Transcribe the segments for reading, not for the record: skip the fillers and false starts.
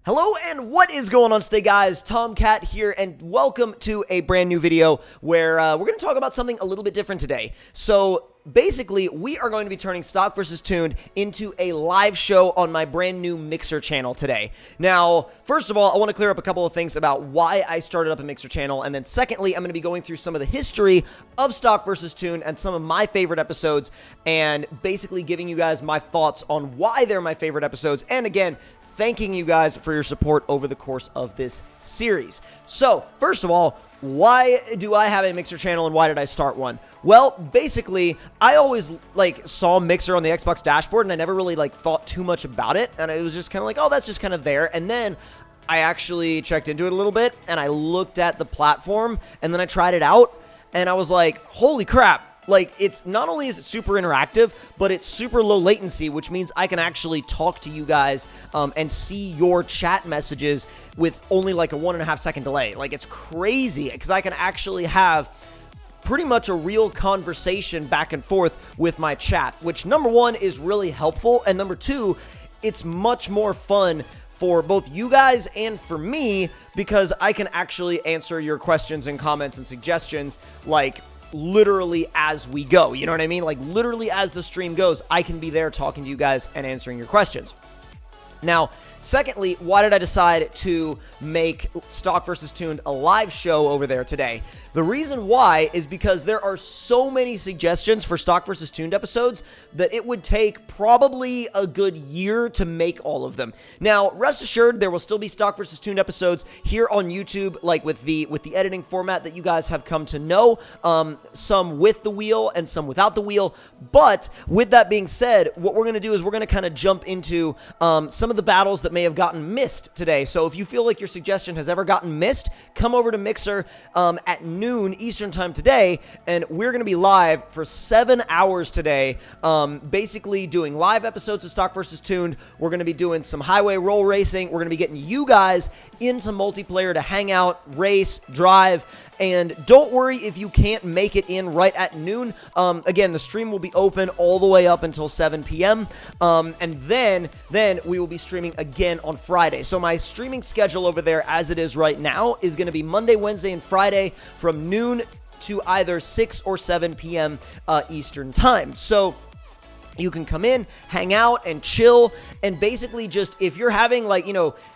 Hello and what is going on today, guys? Tomcat here, and welcome to a brand new video where we're going to talk about something a little bit different today. So basically, we are going to be turning Stock vs. Tuned into a live show on my brand new Mixer channel today. Now, first of all, I want to clear up a couple of things about why I started up a Mixer channel, and then secondly, I'm going to be going through some of the history of Stock vs. Tuned and some of my favorite episodes, and basically giving you guys my thoughts on why they're my favorite episodes, and again, thanking you guys for your support over the course of this series. So, first of all, why do I have a Mixer channel and why did I start one? Well, basically, I always saw Mixer on the Xbox dashboard and I never really thought too much about it, and it was just kind of like, oh, that's just kind of there. And then I actually checked into it a little bit and I looked at the platform and then I tried it out and I was like, holy crap. It's not only is it super interactive, but it's super low latency, which means I can actually talk to you guys and see your chat messages with only a 1.5 second delay. It's crazy because I can actually have pretty much a real conversation back and forth with my chat, which number one is really helpful, and number two, it's much more fun for both you guys and for me because I can actually answer your questions and comments and suggestions literally as we go, you know what I mean? Literally as the stream goes, I can be there talking to you guys and answering your questions. Now, secondly, why did I decide to make Stock vs. Tuned a live show over there today? The reason why is because there are so many suggestions for Stock vs. Tuned episodes that it would take probably a good year to make all of them. Now, rest assured, there will still be Stock vs. Tuned episodes here on YouTube, with the editing format that you guys have come to know, some with the wheel and some without the wheel. But with that being said, what we're going to do is we're going to kind of jump into some of the battles that may have gotten missed today. So if you feel like your suggestion has ever gotten missed, come over to Mixer at noon Eastern time today, and we're going to be live for 7 hours today, basically doing live episodes of Stock vs. Tuned. We're going to be doing some highway roll racing. We're going to be getting you guys into multiplayer to hang out, race, drive, and don't worry if you can't make it in right at noon. Again, the stream will be open all the way up until 7 p.m., and then we will be streaming again on Friday. So my streaming schedule over there as it is right now is going to be Monday, Wednesday, and Friday from noon to either 6 or 7 p.m. Eastern time. So you can come in, hang out, and chill, and basically just, if you're having,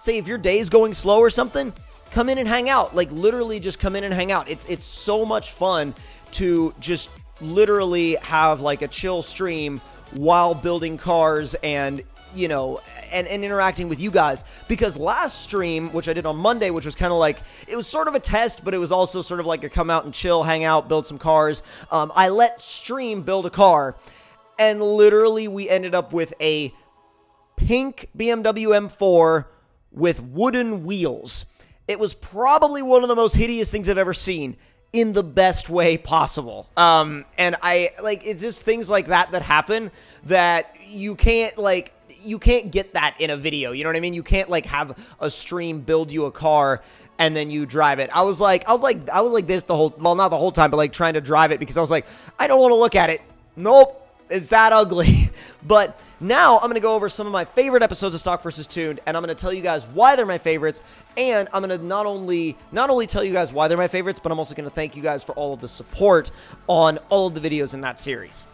say if your day is going slow or something, come in and hang out. Literally just come in and hang out. It's so much fun to just literally have, a chill stream while building cars and, and interacting with you guys. Because last stream, which I did on Monday, which was kind of it was sort of a test, but it was also sort of a come out and chill, hang out, build some cars. I let Stream build a car, and literally we ended up with a pink BMW M4 with wooden wheels. It was probably one of the most hideous things I've ever seen in the best way possible. And it's just things like that happen that you can't, you can't get that in a video. You know what I mean? You can't, have a stream build you a car and then you drive it. I was like this the whole, well, not the whole time, but trying to drive it because I was like, I don't want to look at it. Nope. It's that ugly. But now I'm going to go over some of my favorite episodes of Stock vs. Tuned, and I'm going to tell you guys why they're my favorites, and I'm going to not only tell you guys why they're my favorites, but I'm also going to thank you guys for all of the support on all of the videos in that series.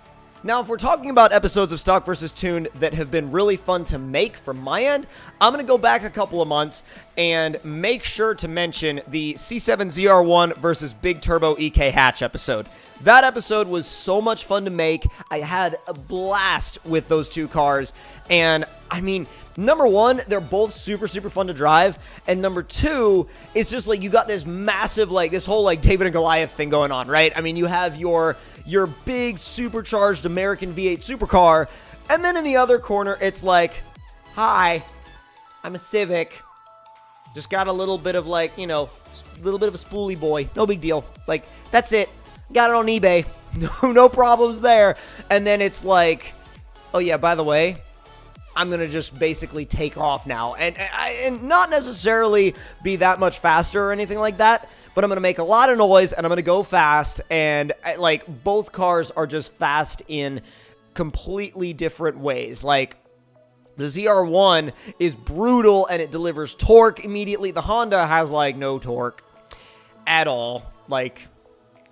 Now, if we're talking about episodes of Stock vs. Tuned that have been really fun to make from my end, I'm going to go back a couple of months and make sure to mention the C7ZR1 versus Big Turbo EK Hatch episode. That episode was so much fun to make. I had a blast with those two cars, and I mean, number one, they're both super, super fun to drive, and number two, it's just you got this massive, this whole David and Goliath thing going on, right? I mean, you have your big supercharged American V8 supercar, and then in the other corner, it's hi, I'm a Civic, just got a little bit of a little bit of a spoolie boy, no big deal, that's it. Got it on eBay. No problems there. And then it's oh yeah, by the way, I'm going to just basically take off now. And not necessarily be that much faster or anything like that, but I'm going to make a lot of noise and I'm going to go fast. And both cars are just fast in completely different ways. The ZR1 is brutal and it delivers torque immediately. The Honda has like no torque at all, like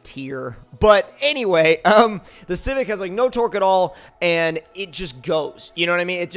tier. But anyway, the Civic has like no torque at all and it just goes. You know what I mean? It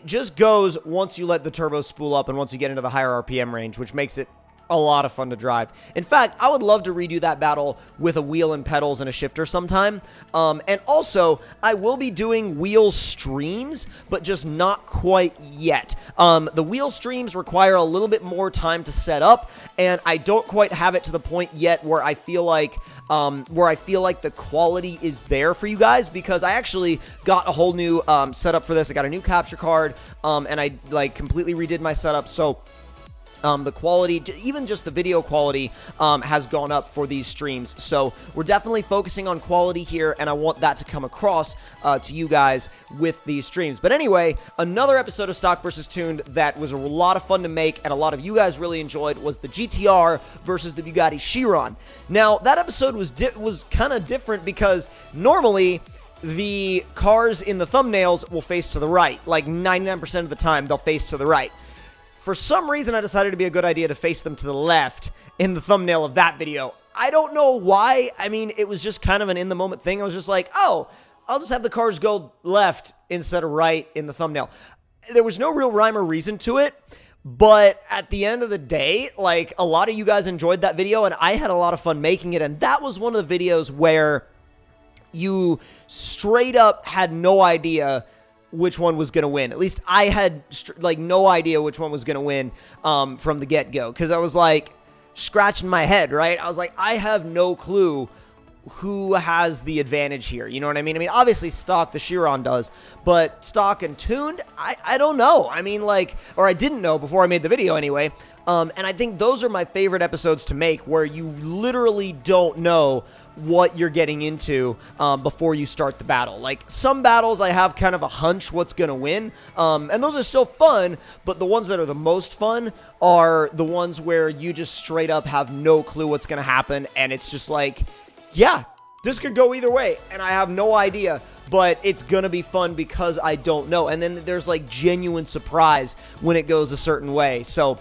just goes once you let the turbo spool up and once you get into the higher RPM range, which makes it a lot of fun to drive. In fact, I would love to redo that battle with a wheel and pedals and a shifter sometime. And also, I will be doing wheel streams, but just not quite yet. The wheel streams require a little bit more time to set up, and I don't quite have it to the point yet where I feel like the quality is there for you guys, because I actually got a whole new setup for this. I got a new capture card, and I like completely redid my setup. So the quality, even just the video quality, has gone up for these streams. So we're definitely focusing on quality here, and I want that to come across to you guys with these streams. But anyway, another episode of Stock vs. Tuned that was a lot of fun to make, and a lot of you guys really enjoyed, was the GTR versus the Bugatti Chiron. Now, that episode was kind of different because normally the cars in the thumbnails will face to the right. Like 99% of the time, they'll face to the right. For some reason, I decided it'd be a good idea to face them to the left in the thumbnail of that video. I don't know why. I mean, it was just kind of an in-the-moment thing. I was just like, oh, I'll just have the cars go left instead of right in the thumbnail. There was no real rhyme or reason to it, but at the end of the day, like, a lot of you guys enjoyed that video, and I had a lot of fun making it, and that was one of the videos where you straight up had no idea which one was going to win. At least I had like no idea which one was going to win from the get-go, because I was like scratching my head, right? I was like, I have no clue who has the advantage here. You know what I mean? I mean, obviously stock, the Chiron does, but stock and tuned, I don't know. I mean, like, or I didn't know before I made the video anyway. And I think those are my favorite episodes to make, where you literally don't know what you're getting into before you start the battle. Like, some battles I have kind of a hunch what's gonna win, and those are still fun, but the ones that are the most fun are the ones where you just straight up have no clue what's gonna happen, and it's just like, yeah, this could go either way, and I have no idea, but it's gonna be fun because I don't know. And then there's like genuine surprise when it goes a certain way. So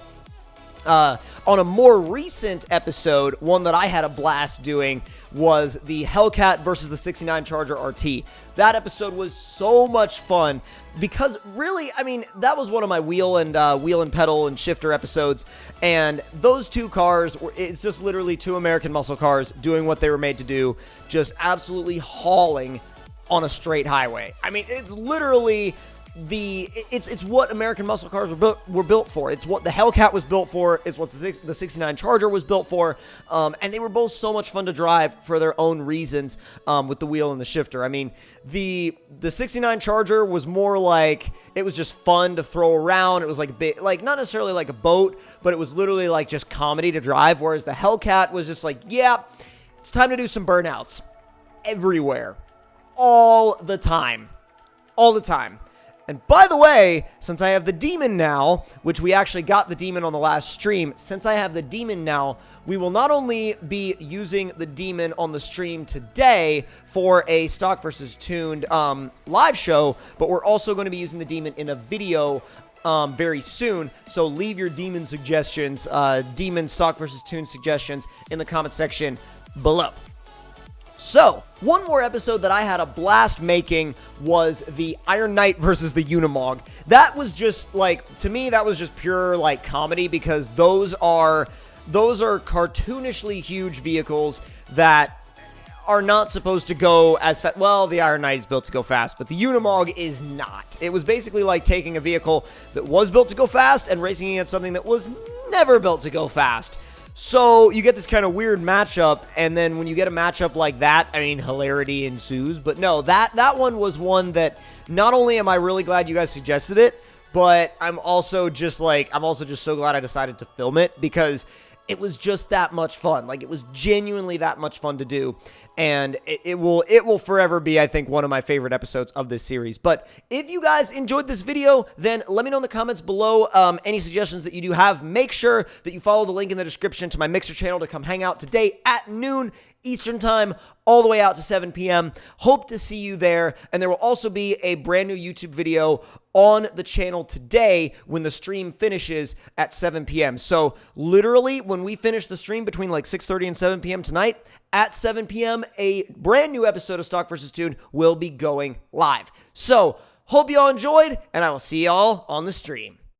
on a more recent episode, one that I had a blast doing was the Hellcat versus the 69 Charger RT. That episode was so much fun because really, I mean, that was one of my wheel and pedal and shifter episodes, and those two cars it's just literally two American muscle cars doing what they were made to do, just absolutely hauling on a straight highway. I mean, it's literally it's what American muscle cars were built for. It's what the Hellcat was built for. It's what the 69 Charger was built for. And they were both so much fun to drive for their own reasons with the wheel and the shifter. I mean, the 69 Charger was more like, it was just fun to throw around. It was like a bit, like, not necessarily like a boat, but it was literally like just comedy to drive. Whereas the Hellcat was just like, yeah, it's time to do some burnouts everywhere, all the time. And by the way, since I have the Demon now, which we actually got the Demon on the last stream, since I have the Demon now, we will not only be using the Demon on the stream today for a Stock vs. Tuned live show, but we're also going to be using the Demon in a video very soon. So leave your Demon suggestions, Demon Stock vs. Tuned suggestions in the comment section below. So, one more episode that I had a blast making was the Iron Knight versus the Unimog. That was just, like, to me, that was just pure, like, comedy, because those are cartoonishly huge vehicles that are not supposed to go as fast. Well, the Iron Knight is built to go fast, but the Unimog is not. It was basically like taking a vehicle that was built to go fast and racing against something that was never built to go fast. So you get this kind of weird matchup, and then when you get a matchup like that, I mean, hilarity ensues. But no, that one was one that not only am I really glad you guys suggested it, but I'm also just so glad I decided to film it, because it was just that much fun. Like, it was genuinely that much fun to do, and it will forever be, I think, one of my favorite episodes of this series. But if you guys enjoyed this video, then let me know in the comments below any suggestions that you do have. Make sure that you follow the link in the description to my Mixer channel to come hang out today at noon Eastern time, all the way out to 7 p.m. Hope to see you there. And there will also be a brand new YouTube video on the channel today when the stream finishes at 7 p.m. So literally when we finish the stream between like 6:30 and 7 p.m. tonight, at 7 p.m., a brand new episode of Stock vs. Tuned will be going live. So hope you all enjoyed, and I will see y'all on the stream.